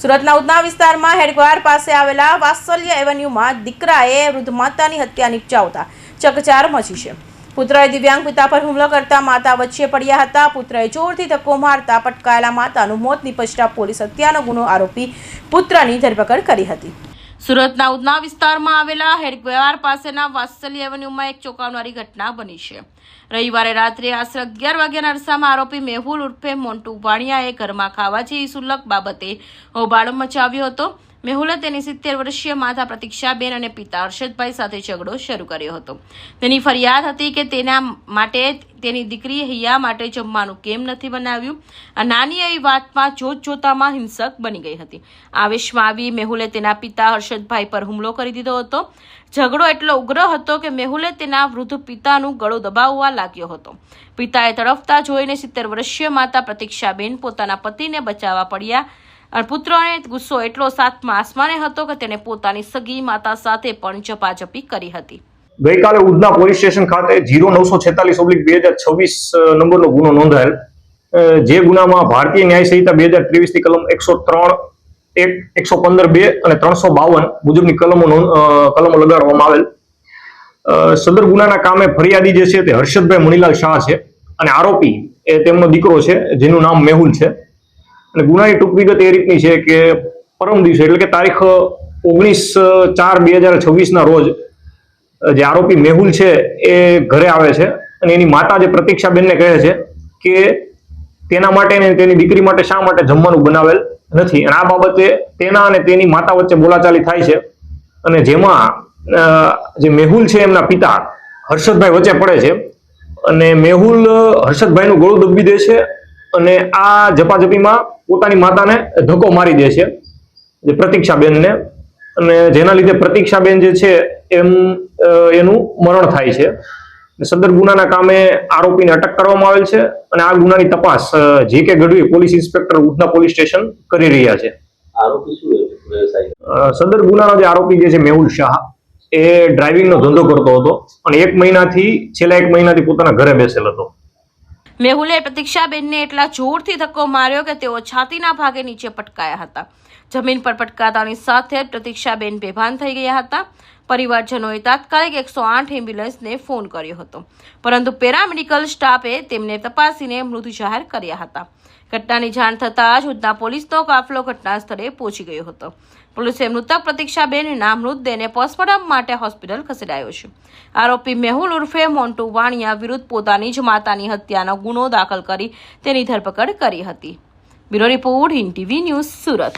સુરતના ઉધના વિસ્તારમાં હેડક્વાર્ટર પાસે આવેલા વાત્સલ્ય એવન્યુમાં દીકરાએ વૃદ્ધ માતાની હત્યા નિપજાવતા ચકચાર મચી છે. પુત્રએ દિવ્યાંગ પિતા પર હુમલો કરતા માતા વચ્ચે પડ્યા હતા. પુત્રએ જોરથી ધક્કો મારતા પટકાયેલા માતાનું મોત નિપજતા પોલીસ હત્યાનો ગુનો આરોપી પુત્રની ધરપકડ કરી હતી. સુરતના ઉધના વિસ્તારમાં આવેલા હેડક્વાર્ટર પાસેના વાત્સલ્ય એવન્યુમાં એક ચોંકાવનારી ઘટના બની છે. રવિવારે રાત્રે આશરે 11 વાગ્યાના અરસામાં આરોપી મેહુલ ઉર્ફે મોન્ટુ વાણિયાએ ઘરમાં ખાવા જેવી સુલક બાબતે હોબાળો મચાવ્યો હતો. મેહુલે તેની 70 વર્ષીય માતા પ્રતીક્ષાબેન અને પિતા હર્ષદભાઈ સાથે ઝઘડો શરૂ કર્યો હતો. તેની ફરિયાદ હતી કે તેના માટે તેની દીકરી હિયા માટે જમવાનું કેમ નથી બનાવ્યું. આ નાની એવી વાતમાં જોતજોતામાં હિંસક બની ગઈ હતી. આવેશમાં આવી મેહુલે તેના પિતા હર્ષદભાઈ પર હુમલો કરી દીધો હતો. ઝઘડો એટલો ઉગ્ર હતો કે મેહુલે તેના વૃદ્ધ પિતાનું ગળું દબાવવા લાગ્યો હતો. પિતાએ તડફતા જોઈને 70 વર્ષીય માતા પ્રતીક્ષાબેન પોતાના પતિને બચાવવા પડ્યા. પુત્રને ગુસ્સો એટલો સાતમા આસમાને હતો કે તેને પોતાની સગી માતા સાથે પણ ઝપાઝપી કરી હતી. ગઈકાલે ઉધના પોલીસ સ્ટેશન ખાતે 0946/2026 નંબરનો ગુનો નોંધાયેલ, જે ગુનામાં ભારતીય ન્યાય સંહિતા 2023 ની કલમ 103(1), 115(2) અને 352 મુજબની કલમો લગાડવામાં આવેલ. સદર ગુનાના કામે ફરિયાદી જે છે તે હર્ષદભાઈ મણીલાલ શાહ છે અને આરોપી એ તેમનો દીકરો છે જેનું નામ મેહુલ છે. અને ગુનાની ટૂંક વિગત એ રીતની છે કે પરમ દિવસે એટલે કે તારીખ 19/4/2026 ના રોજ જે આરોપી મેહુલ છે એ ઘરે આવે છે અને એની માતા જે પ્રતીક્ષાબેનને કહે છે કે તેના માટે અને તેની દીકરી માટે શા માટે જમવાનું બનાવેલ નથી. અને આ બાબતે તેના અને તેની માતા વચ્ચે બોલાચાલી થાય છે અને જેમાં જે મેહુલ છે એમના પિતા હર્ષદભાઈ વચ્ચે પડે છે અને મેહુલ હર્ષદભાઈનું ગળું દબી દે છે અને આ ઝપાઝપીમાં પોતાની માતાને ધક્કો મારી દે છે, જે પ્રતીક્ષાબેનને, અને જેના લીધે પ્રતીક્ષાબેન જે છે એનું મરણ થાય છે. સદર ગુનાના કામે આરોપીને અટક કરવામાં આવેલ છે અને આ ગુનાની તપાસ J.K. Gadhvi police inspector Udhna police station કરી રહ્યા છે. સદર ગુનાનો જે આરોપી જે છે મેહુલ શાહ એ ડ્રાઇવિંગનો ધંધો કરતો હતો અને છેલ્લા 1 મહિનાથી પોતાના ઘરે બેસેલ હતો. મેહુલે પ્રતીક્ષાબેનને એટલા જોરથી ધક્કો માર્યો કે તેઓ છાતીના ભાગે નીચે પટકાયા હતા. જમીન પર પટકાતાની સાથે જ પ્રતીક્ષાબેન બેભાન થઈ ગયા હતા. પરિવારજનોએ તાત્કાલિક 108 એમ્બ્યુલન્સને ફોન કર્યો હતો, પરંતુ પેરામેડિકલ સ્ટાફે તેમને તપાસીને મૃત જાહેર કર્યા હતા. ઘટનાની જાણ થતાં જ ઉધના પોલીસનો કાફલો ઘટના સ્થળે પહોંચી ગયો હતો. પોલીસે મૃતક પ્રતીક્ષાબેનના મૃતદેહને પોસ્ટમોર્ટમ માટે હોસ્પિટલ ખસેડાયો છે. આરોપી મેહુલ ઉર્ફે મોન્ટુ વાણિયા વિરુદ્ધ પોતાની જ માતાની હત્યાનો ગુનો દાખલ કરી તેની ધરપકડ કરી હતી. Bureau report, Hind TV news, Surat.